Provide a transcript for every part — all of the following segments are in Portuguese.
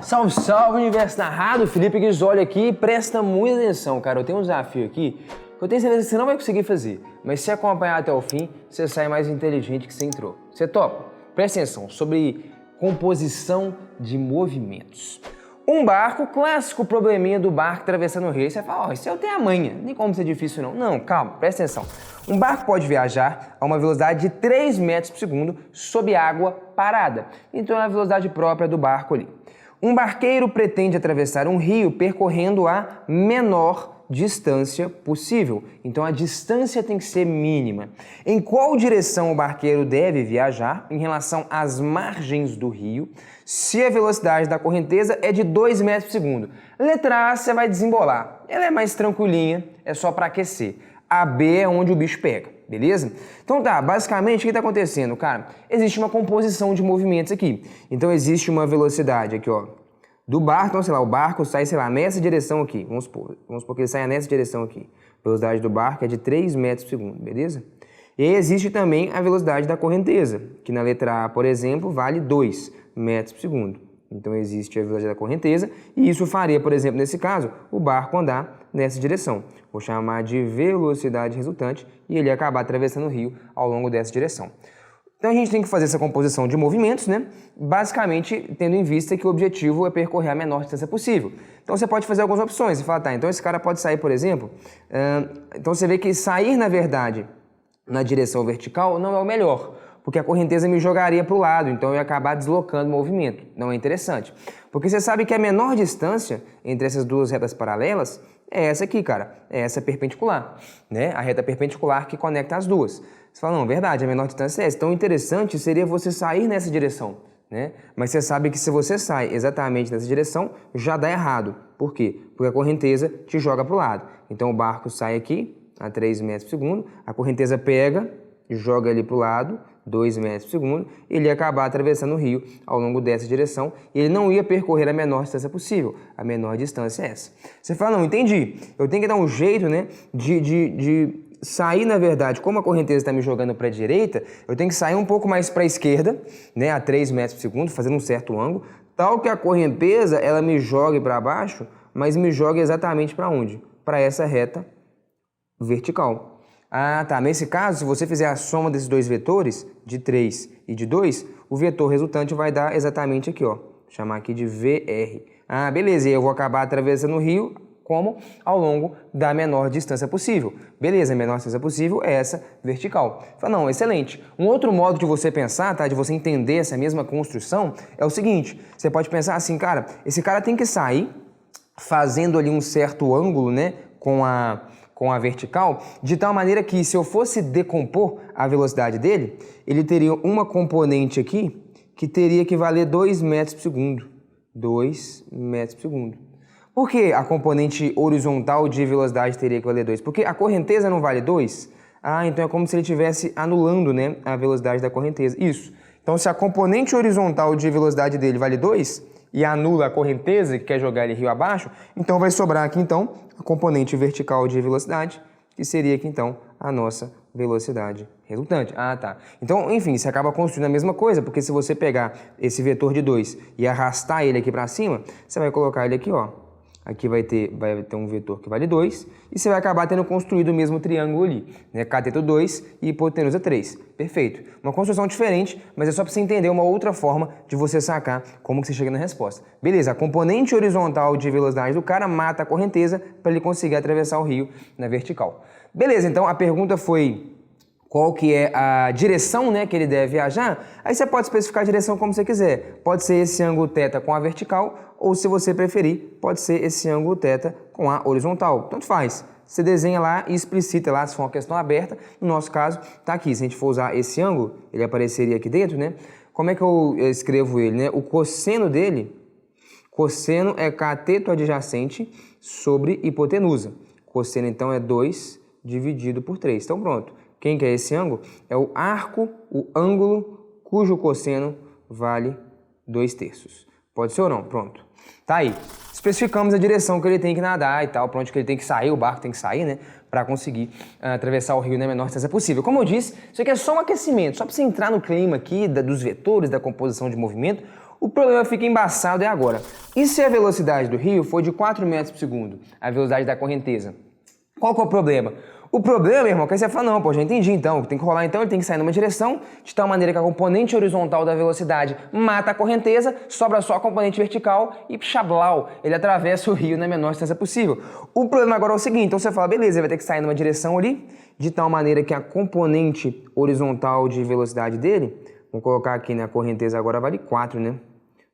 Salve, salve, universo narrado, Felipe Guizoli aqui, presta muita atenção, cara, eu tenho um desafio aqui que eu tenho certeza que você não vai conseguir fazer, mas se acompanhar até o fim, você sai mais inteligente que você entrou. Você topa? Presta atenção, sobre composição de movimentos. Um barco, clássico probleminha do barco atravessando o rio, você fala, isso eu tenho a manha, nem como ser difícil não. Não, calma, presta atenção. Um barco pode viajar a uma velocidade de 3 metros por segundo sob água parada, então é a velocidade própria do barco ali. Um barqueiro pretende atravessar um rio percorrendo a menor distância possível. Então a distância tem que ser mínima. Em qual direção o barqueiro deve viajar em relação às margens do rio se a velocidade da correnteza é de 2 metros por segundo? Letra A você vai desembolar. Ela é mais tranquilinha, é só para aquecer. A B é onde o bicho pega, beleza? Então tá, basicamente o que está acontecendo, cara? Existe uma composição de movimentos aqui. Então existe uma velocidade aqui, ó, do barco, então sei lá, o barco sai, sei lá, nessa direção aqui, vamos supor que ele saia nessa direção aqui. A velocidade do barco é de 3 metros por segundo, beleza? E aí existe também a velocidade da correnteza, que na letra A, por exemplo, vale 2 metros por segundo. Então existe a velocidade da correnteza e isso faria, por exemplo, nesse caso, o barco andar nessa direção. Vou chamar de velocidade resultante e ele acabar atravessando o rio ao longo dessa direção. Então a gente tem que fazer essa composição de movimentos, né? Basicamente tendo em vista que o objetivo é percorrer a menor distância possível. Então você pode fazer algumas opções. Você fala, tá, então esse cara pode sair, por exemplo, então você vê que sair, na verdade, na direção vertical não é o melhor, porque a correnteza me jogaria para o lado, então eu ia acabar deslocando o movimento. Não é interessante. Porque você sabe que a menor distância entre essas duas retas paralelas é essa aqui, cara. É essa perpendicular, né? A reta perpendicular que conecta as duas. Você fala, não, verdade, a menor distância é essa. Então, o interessante seria você sair nessa direção, né? Mas você sabe que se você sai exatamente nessa direção, já dá errado. Por quê? Porque a correnteza te joga para o lado. Então, o barco sai aqui a 3 metros por segundo, a correnteza pega, joga ali para o lado, 2 metros por segundo, ele ia acabar atravessando o rio ao longo dessa direção e ele não ia percorrer a menor distância possível. A menor distância é essa. Você fala, não, entendi. Eu tenho que dar um jeito, né, de sair, na verdade, como a correnteza está me jogando para a direita, eu tenho que sair um pouco mais para a esquerda, né, a 3 metros por segundo, fazendo um certo ângulo, tal que a correnteza ela me jogue para baixo, mas me jogue exatamente para onde? Para essa reta vertical. Ah, tá. Nesse caso, se você fizer a soma desses dois vetores, de 3 e de 2, o vetor resultante vai dar exatamente aqui, ó. Vou chamar aqui de VR. Ah, beleza. E eu vou acabar atravessando o rio, como? Ao longo da menor distância possível. Beleza, a menor distância possível é essa vertical. Fala, não, excelente. Um outro modo de você pensar, tá? De você entender essa mesma construção, é o seguinte. Você pode pensar assim, cara, esse cara tem que sair fazendo ali um certo ângulo, né? Com a vertical, de tal maneira que se eu fosse decompor a velocidade dele, ele teria uma componente aqui que teria que valer 2 metros por segundo. 2 metros por segundo. Por que a componente horizontal de velocidade teria que valer 2? Porque a correnteza não vale 2? Ah, então é como se ele estivesse anulando, né, a velocidade da correnteza. Isso. Então se a componente horizontal de velocidade dele vale 2 e anula a correnteza que quer jogar ele rio abaixo, então vai sobrar aqui então a componente vertical de velocidade, que seria aqui então a nossa velocidade resultante. Ah, tá. Então, enfim, você acaba construindo a mesma coisa, porque se você pegar esse vetor de 2 e arrastar ele aqui para cima, você vai colocar ele aqui, ó. Aqui vai ter um vetor que vale 2 e você vai acabar tendo construído o mesmo triângulo ali, né? Cateto 2 e hipotenusa 3. Perfeito. Uma construção diferente, mas é só para você entender uma outra forma de você sacar como que você chega na resposta. Beleza, a componente horizontal de velocidade do cara mata a correnteza para ele conseguir atravessar o rio na vertical. Beleza, então a pergunta foi qual que é a direção, né, que ele deve viajar. Aí você pode especificar a direção como você quiser. Pode ser esse ângulo θ com a vertical, ou se você preferir, pode ser esse ângulo θ com a horizontal. Tanto faz. Você desenha lá e explicita lá se for uma questão aberta. No nosso caso, tá aqui. Se a gente for usar esse ângulo, ele apareceria aqui dentro, né? Como é que eu escrevo ele, né? O cosseno dele, cosseno é cateto adjacente sobre hipotenusa. Cosseno, então, é 2 dividido por 3. Então, pronto. Quem que é esse ângulo? É o arco, o ângulo cujo cosseno vale 2/3. Pode ser ou não? Pronto. Tá aí. Especificamos a direção que ele tem que nadar e tal, para onde que ele tem que sair, o barco tem que sair, né? Para conseguir atravessar o rio na menor distância possível. Como eu disse, isso aqui é só um aquecimento, só para você entrar no clima aqui dos vetores, da composição de movimento. O problema fica embaçado agora. E se a velocidade do rio for de 4 metros por segundo, a velocidade da correnteza? Qual que é o problema? O problema, meu irmão, é que aí você fala, não, pô, já entendi, então, tem que rolar, então, ele tem que sair numa direção, de tal maneira que a componente horizontal da velocidade mata a correnteza, sobra só a componente vertical e xablau, ele atravessa o rio na menor distância possível. O problema agora é o seguinte, então você fala, beleza, ele vai ter que sair numa direção ali, de tal maneira que a componente horizontal de velocidade dele, vamos colocar aqui, né, a correnteza agora vale 4, né?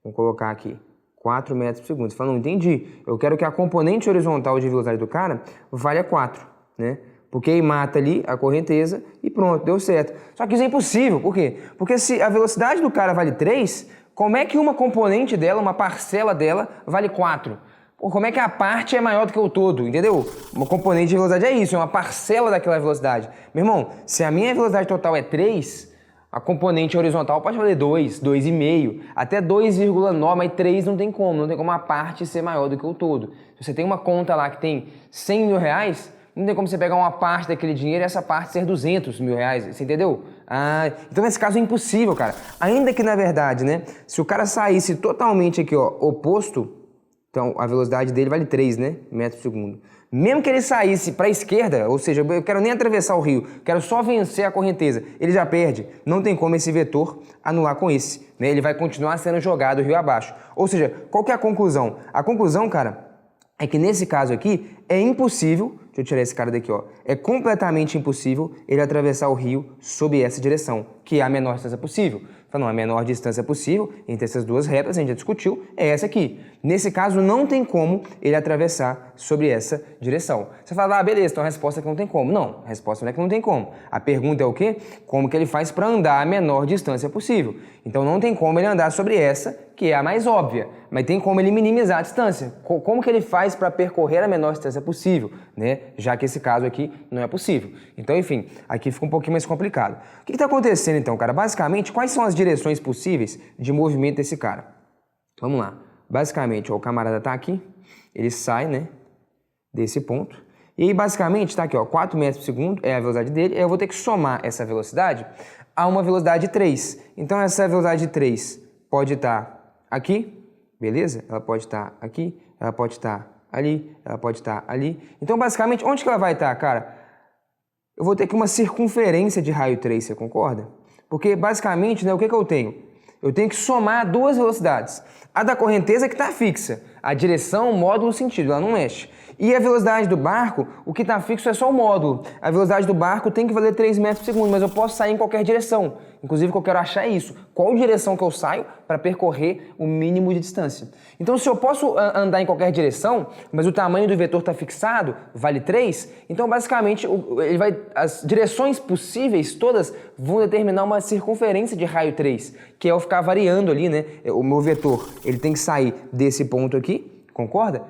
Vamos colocar aqui, 4 metros por segundo. Você fala, não entendi, eu quero que a componente horizontal de velocidade do cara valha 4, né? Porque aí mata ali a correnteza e pronto, deu certo. Só que isso é impossível, por quê? Porque se a velocidade do cara vale 3, como é que uma componente dela, uma parcela dela, vale 4? Como é que a parte é maior do que o todo, entendeu? Uma componente de velocidade é isso, é uma parcela daquela velocidade. Meu irmão, se a minha velocidade total é 3, a componente horizontal pode valer 2, 2,5, até 2,9, mas 3 não tem como a parte ser maior do que o todo. Se você tem uma conta lá que tem 100 mil reais, não tem como você pegar uma parte daquele dinheiro e essa parte ser 200 mil reais, você entendeu? Então nesse caso é impossível, cara. Ainda que na verdade, né, se o cara saísse totalmente aqui, ó, oposto, então a velocidade dele vale 3, né, metros por segundo. Mesmo que ele saísse para a esquerda, ou seja, eu quero nem atravessar o rio, quero só vencer a correnteza, ele já perde. Não tem como esse vetor anular com esse, né? Ele vai continuar sendo jogado rio abaixo. Ou seja, qual que é a conclusão? A conclusão, cara, é que nesse caso aqui é impossível, deixa eu tirar esse cara daqui, ó, é completamente impossível ele atravessar o rio sob essa direção, que é a menor distância possível. Então, a menor distância possível entre essas duas retas, a gente já discutiu, é essa aqui. Nesse caso, não tem como ele atravessar sobre essa direção. Você fala, beleza, então a resposta é que não tem como. Não, a resposta não é que não tem como. A pergunta é o quê? Como que ele faz para andar a menor distância possível? Então, não tem como ele andar sobre essa, que é a mais óbvia, mas tem como ele minimizar a distância. Como que ele faz para percorrer a menor distância possível, né? Já que esse caso aqui não é possível. Então, enfim, aqui fica um pouquinho mais complicado. O que está acontecendo então, cara? Basicamente, quais são as direções possíveis de movimento desse cara? Vamos lá. Basicamente, ó, o camarada está aqui, ele sai, né, desse ponto, e aí basicamente está aqui, ó, 4 metros por segundo é a velocidade dele, eu vou ter que somar essa velocidade a uma velocidade 3. Então, essa velocidade 3 pode estar aqui, beleza? Ela pode estar aqui, ela pode estar ali, ela pode estar ali. Então, basicamente, onde que ela vai estar, cara? Eu vou ter que uma circunferência de raio 3, você concorda? Porque, basicamente, né, o que que eu tenho? Eu tenho que somar duas velocidades. A da correnteza que está fixa, a direção, o módulo, o sentido, ela não mexe. E a velocidade do barco, o que está fixo é só o módulo. A velocidade do barco tem que valer 3 metros por segundo, mas eu posso sair em qualquer direção. Inclusive, o que eu quero achar é isso. Qual direção que eu saio para percorrer o mínimo de distância? Então, se eu posso andar em qualquer direção, mas o tamanho do vetor está fixado, vale 3, então, basicamente, as direções possíveis todas vão determinar uma circunferência de raio 3, que é eu ficar variando ali, né? O meu vetor, ele tem que sair desse ponto aqui, concorda?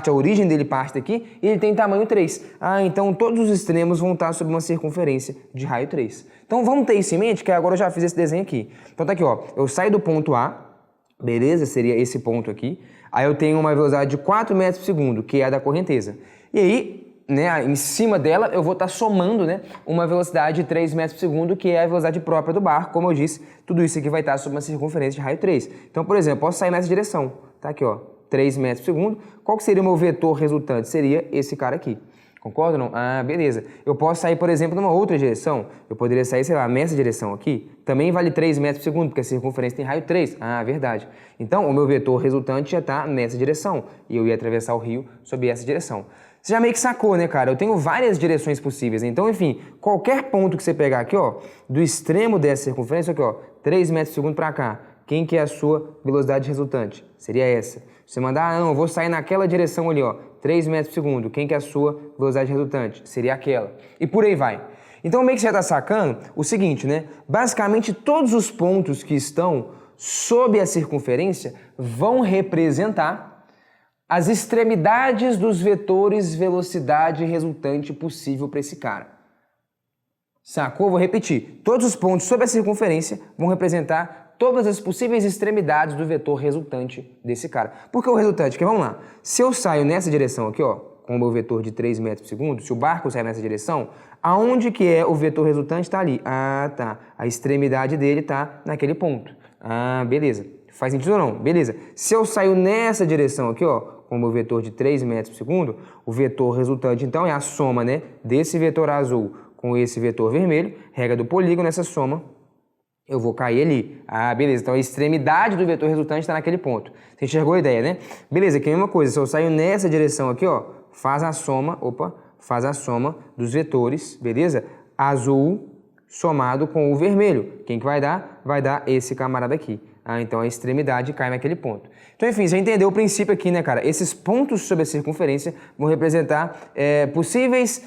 A origem dele parte daqui e ele tem tamanho 3. Então todos os extremos vão estar sob uma circunferência de raio 3. Então vamos ter isso em mente, que agora eu já fiz esse desenho aqui. Então tá aqui, ó, eu saio do ponto A, beleza? Seria esse ponto aqui. Aí eu tenho uma velocidade de 4 metros por segundo, que é a da correnteza. E aí, né, em cima dela eu vou estar somando, né, uma velocidade de 3 metros por segundo, que é a velocidade própria do barco. Como eu disse, tudo isso aqui vai estar sob uma circunferência de raio 3. Então, por exemplo, eu posso sair nessa direção. Tá aqui, ó, 3 metros por segundo. Qual que seria o meu vetor resultante? Seria esse cara aqui. Concorda ou não? Beleza. Eu posso sair, por exemplo, numa outra direção. Eu poderia sair, sei lá, nessa direção aqui. Também vale 3 metros por segundo, porque a circunferência tem raio 3. Verdade. Então, o meu vetor resultante já está nessa direção. E eu ia atravessar o rio sob essa direção. Você já meio que sacou, né, cara? Eu tenho várias direções possíveis. Então, enfim, qualquer ponto que você pegar aqui, ó, do extremo dessa circunferência, aqui, ó, 3 metros por segundo para cá. Quem que é a sua velocidade resultante? Seria essa. Você mandar, não, eu vou sair naquela direção ali, ó, 3 metros por segundo. Quem que é a sua velocidade resultante? Seria aquela. E por aí vai. Então, meio que você está sacando o seguinte, né? Basicamente, todos os pontos que estão sob a circunferência vão representar as extremidades dos vetores velocidade resultante possível para esse cara. Sacou? Vou repetir. Todos os pontos sob a circunferência vão representar todas as possíveis extremidades do vetor resultante desse cara. Por que o resultante? Porque vamos lá, se eu saio nessa direção aqui, ó, com o meu vetor de 3 metros por segundo, se o barco sai nessa direção, aonde que é o vetor resultante? Está ali. Tá. A extremidade dele está naquele ponto. Beleza. Faz sentido ou não? Beleza. Se eu saio nessa direção aqui, ó, com o meu vetor de 3 metros por segundo, o vetor resultante, então, é a soma, né, desse vetor azul com esse vetor vermelho, regra do polígono, essa soma, eu vou cair ali. Ah, beleza. Então, a extremidade do vetor resultante está naquele ponto. Você enxergou a ideia, né? Beleza, aqui é a mesma coisa. Se eu saio nessa direção aqui, ó, faz a soma dos vetores, beleza? Azul somado com o vermelho. Quem que vai dar? Vai dar esse camarada aqui. Ah, então a extremidade cai naquele ponto. Então, enfim, você entendeu o princípio aqui, né, cara? Esses pontos sobre a circunferência vão representar possíveis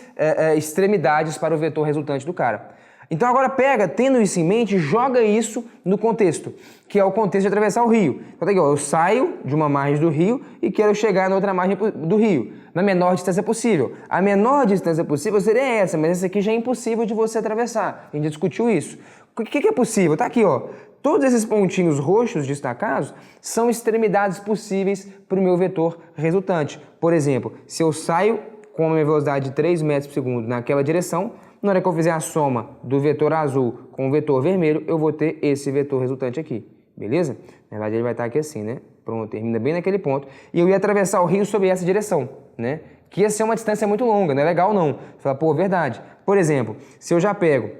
extremidades para o vetor resultante do cara. Então agora pega, tendo isso em mente, joga isso no contexto, que é o contexto de atravessar o rio. Então tá aqui, ó, eu saio de uma margem do rio e quero chegar na outra margem do rio, na menor distância possível. A menor distância possível seria essa, mas essa aqui já é impossível de você atravessar. A gente discutiu isso. O que é possível? Tá aqui, ó. Todos esses pontinhos roxos destacados são extremidades possíveis para o meu vetor resultante. Por exemplo, se eu saio com uma velocidade de 3 metros por segundo naquela direção, na hora que eu fizer a soma do vetor azul com o vetor vermelho, eu vou ter esse vetor resultante aqui, beleza? Na verdade, ele vai estar aqui assim, né? Pronto, termina bem naquele ponto. E eu ia atravessar o rio sob essa direção, né? Que ia ser uma distância muito longa, não é legal não. Você fala, pô, verdade. Por exemplo, se eu já pego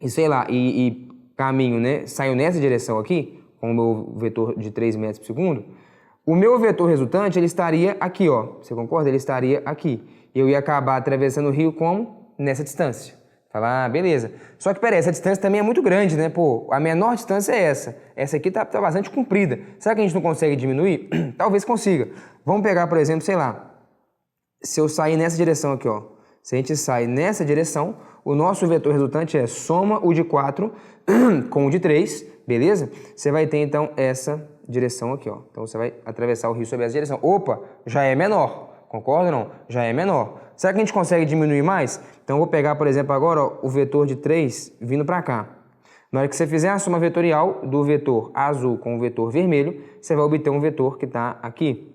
e sei lá, e caminho, né? Saio nessa direção aqui, com o meu vetor de 3 metros por segundo, o meu vetor resultante, ele estaria aqui, ó. Você concorda? Ele estaria aqui. Eu ia acabar atravessando o rio como? Nessa distância. Fala, ah, beleza. Só que, peraí, essa distância também é muito grande, né? Pô, a menor distância é essa. Essa aqui tá bastante comprida. Será que a gente não consegue diminuir? Talvez consiga. Vamos pegar, por exemplo, sei lá, se eu sair nessa direção aqui, ó. Se a gente sai nessa direção, o nosso vetor resultante é soma o de 4 com o de 3, beleza? Você vai ter, então, essa direção aqui, ó. Então, você vai atravessar o rio sob essa direção. Opa, já é menor. Concorda ou não? Já é menor. Será que a gente consegue diminuir mais? Então, eu vou pegar, por exemplo, agora ó, o vetor de 3 vindo para cá. Na hora que você fizer a soma vetorial do vetor azul com o vetor vermelho, você vai obter um vetor que está aqui.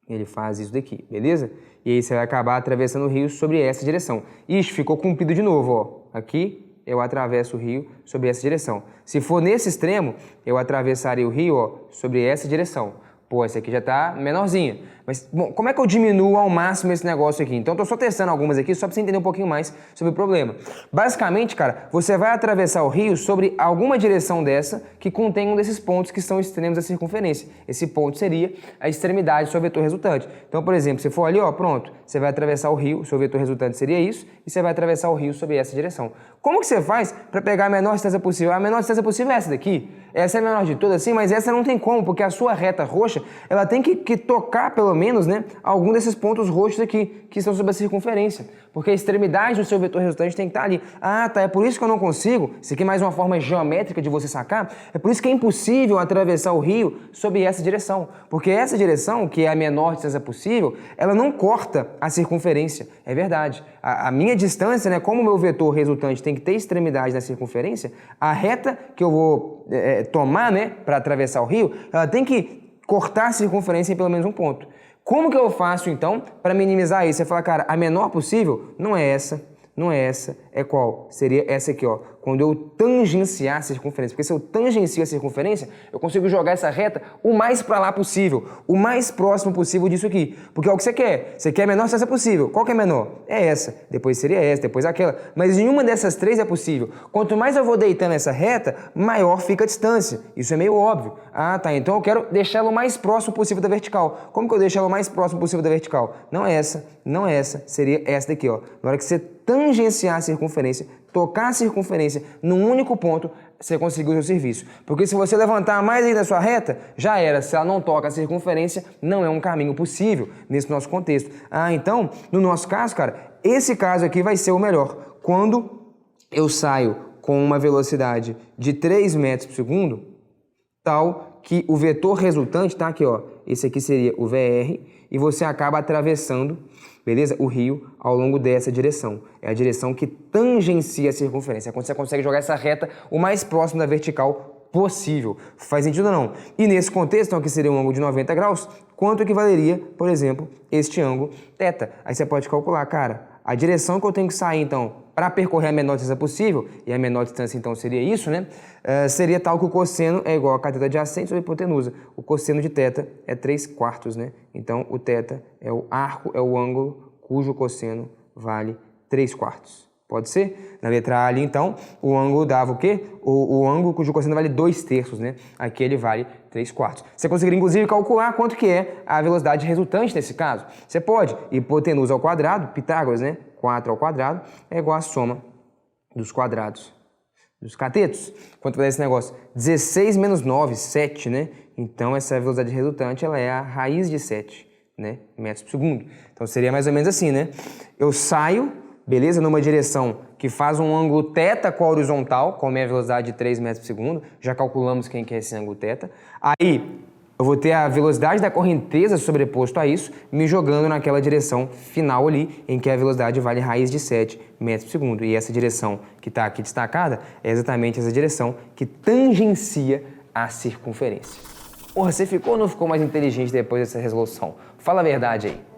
Ele faz isso daqui, beleza? E aí você vai acabar atravessando o rio sobre essa direção. Ixi, ficou comprido de novo, ó. Aqui eu atravesso o rio sobre essa direção. Se for nesse extremo, eu atravessaria o rio, ó, sobre essa direção. Pô, essa aqui já está menorzinha. Mas, bom, como é que eu diminuo ao máximo esse negócio aqui? Então, eu tô só testando algumas aqui só para você entender um pouquinho mais sobre o problema. Basicamente, cara, você vai atravessar o rio sobre alguma direção dessa que contém um desses pontos que são extremos da circunferência. Esse ponto seria a extremidade do seu vetor resultante. Então, por exemplo, se for ali, ó, pronto, você vai atravessar o rio, o seu vetor resultante seria isso, e você vai atravessar o rio sobre essa direção. Como que você faz para pegar a menor distância possível? A menor distância possível é essa daqui. Essa é a menor de todas, sim, mas essa não tem como, porque a sua reta roxa, ela tem que tocar, pelo menos, né, algum desses pontos roxos aqui, que estão sobre a circunferência. Porque a extremidade do seu vetor resultante tem que estar ali. Ah, tá, é por isso que eu não consigo, isso aqui é mais uma forma geométrica de você sacar, é por isso que é impossível atravessar o rio sob essa direção. Porque essa direção, que é a menor distância possível, ela não corta a circunferência. É verdade. A minha distância, né, como o meu vetor resultante tem que ter extremidade na circunferência, a reta que eu vou tomar, né, para atravessar o rio, ela tem que cortar a circunferência em pelo menos um ponto. Como que eu faço, então, para minimizar isso? Você fala, cara, a menor possível não é essa, não é essa, é qual? Seria essa aqui, ó, quando eu tangenciar a circunferência. Porque se eu tangencio a circunferência, eu consigo jogar essa reta o mais para lá possível, o mais próximo possível disso aqui. Porque é o que você quer. Você quer a menor distância possível. Qual que é a menor? É essa. Depois seria essa, depois aquela. Mas nenhuma dessas três é possível. Quanto mais eu vou deitando essa reta, maior fica a distância. Isso é meio óbvio. Ah, tá. Então eu quero deixá-la o mais próximo possível da vertical. Como que eu deixo ela o mais próximo possível da vertical? Não é essa, não é essa. Seria essa daqui, ó. Na hora que você tangenciar a circunferência, tocar a circunferência num único ponto, você conseguiu o seu serviço. Porque se você levantar mais aí da sua reta, já era. Se ela não toca a circunferência, não é um caminho possível nesse nosso contexto. Ah, então, no nosso caso, cara, esse caso aqui vai ser o melhor. Quando eu saio com uma velocidade de 3 metros por segundo, tal que o vetor resultante, tá aqui, ó, esse aqui seria o VR, e você acaba atravessando, beleza? O rio ao longo dessa direção. É a direção que tangencia a circunferência. É quando você consegue jogar essa reta o mais próximo da vertical possível. Faz sentido ou não? E nesse contexto, então, aqui seria um ângulo de 90 graus, quanto equivaleria, por exemplo, este ângulo θ? Aí você pode calcular, cara, a direção que eu tenho que sair, então, para percorrer a menor distância possível, e a menor distância, então, seria isso, né? Seria tal que o cosseno é igual a cateta adjacente sobre a hipotenusa. O cosseno de θ é 3/4, né? Então, o θ é o arco, é o ângulo cujo cosseno vale 3/4. Pode ser? Na letra A ali, então, o ângulo dava o quê? O ângulo cujo cosseno vale 2/3, né? Aqui ele vale 3/4. Você conseguiria, inclusive, calcular quanto que é a velocidade resultante nesse caso. Você pode. Hipotenusa ao quadrado, Pitágoras, né? 4 ao quadrado é igual à soma dos quadrados dos catetos. Quanto vai dar esse negócio? 16 menos 9, 7, né? Então, essa velocidade resultante, ela é a raiz de 7, né? Metros por segundo. Então, seria mais ou menos assim, né? Eu saio, beleza? Numa direção que faz um ângulo θ com a horizontal, com a minha velocidade de 3 metros por segundo. Já calculamos quem que é esse ângulo θ. Aí, eu vou ter a velocidade da correnteza sobreposto a isso, me jogando naquela direção final ali, em que a velocidade vale raiz de 7 metros por segundo. E essa direção que está aqui destacada é exatamente essa direção que tangencia a circunferência. Porra, você ficou ou não ficou mais inteligente depois dessa resolução? Fala a verdade aí.